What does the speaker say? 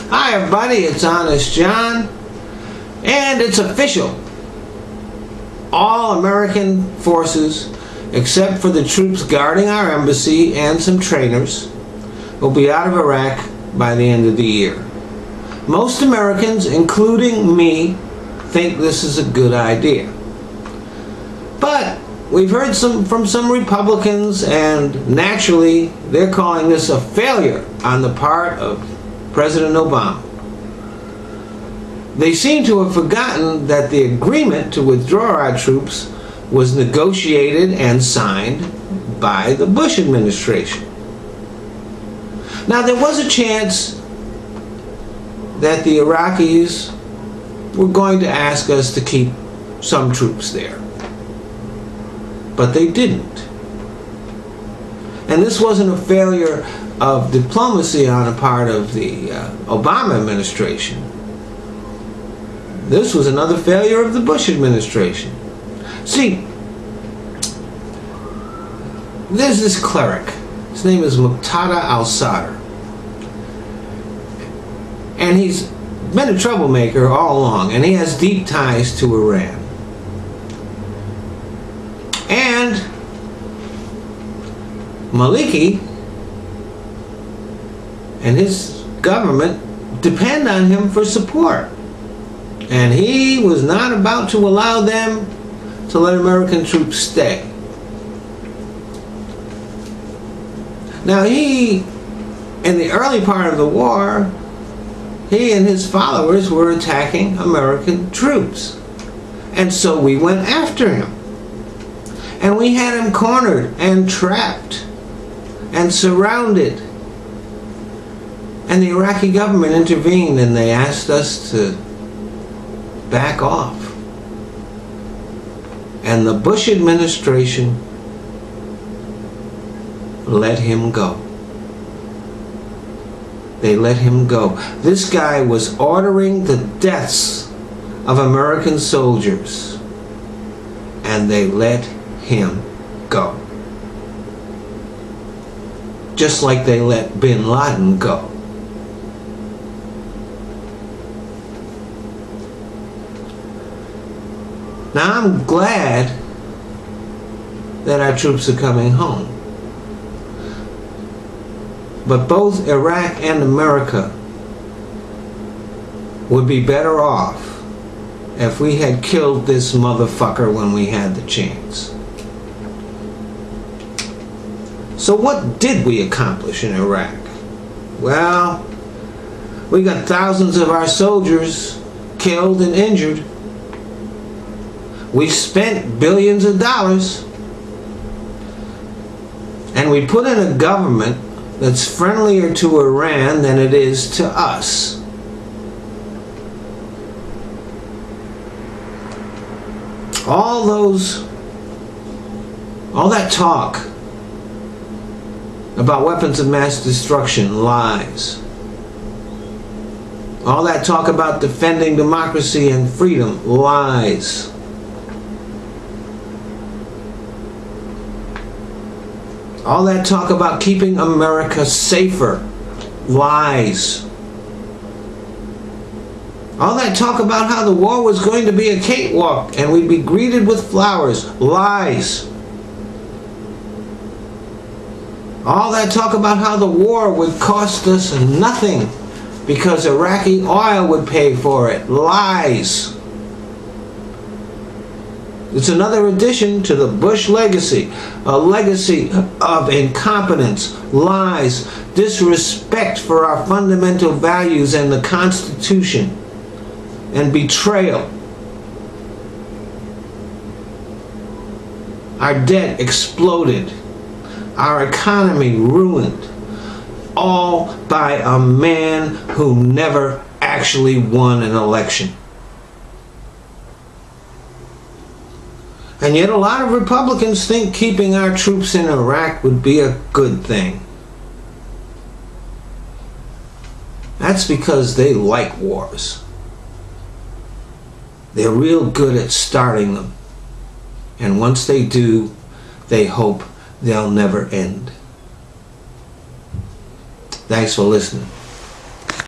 Hi everybody, it's Honest John, and it's official. All American forces, except for the troops guarding our embassy and some trainers, will be out of Iraq by the end of the year. Most Americans, including me, think this is a good idea. But we've heard from some Republicans, and naturally they're calling this a failure on the part of President Obama. They seem to have forgotten that the agreement to withdraw our troops was negotiated and signed by the Bush administration. Now, there was a chance that the Iraqis were going to ask us to keep some troops there, but they didn't. And this wasn't a failure of diplomacy on the part of the Obama administration. This was another failure of the Bush administration. See, there's this cleric. His name is Muqtada al-Sadr. And he's been a troublemaker all along, and he has deep ties to Iran. And Maliki and his government depend on him for support. And he was not about to allow them to let American troops stay. Now in the early part of the war, he and his followers were attacking American troops. And so we went after him. And we had him cornered and trapped and surrounded. And the Iraqi government intervened, and they asked us to back off. And the Bush administration let him go. They let him go. This guy was ordering the deaths of American soldiers, and they let him go. Just like they let bin Laden go. Now, I'm glad that our troops are coming home. But both Iraq and America would be better off if we had killed this motherfucker when we had the chance. So what did we accomplish in Iraq? Well, we got thousands of our soldiers killed and injured. We spent billions of dollars, and we put in a government that's friendlier to Iran than it is to us. All that talk about weapons of mass destruction, lies. All that talk about defending democracy and freedom, lies. All that talk about keeping America safer, lies. All that talk about how the war was going to be a cakewalk and we'd be greeted with flowers, lies. All that talk about how the war would cost us nothing because Iraqi oil would pay for it, lies. It's another addition to the Bush legacy, a legacy of incompetence, lies, disrespect for our fundamental values and the Constitution, and betrayal. Our debt exploded, our economy ruined, all by a man who never actually won an election. And yet a lot of Republicans think keeping our troops in Iraq would be a good thing. That's because they like wars. They're real good at starting them. And once they do, they hope they'll never end. Thanks for listening.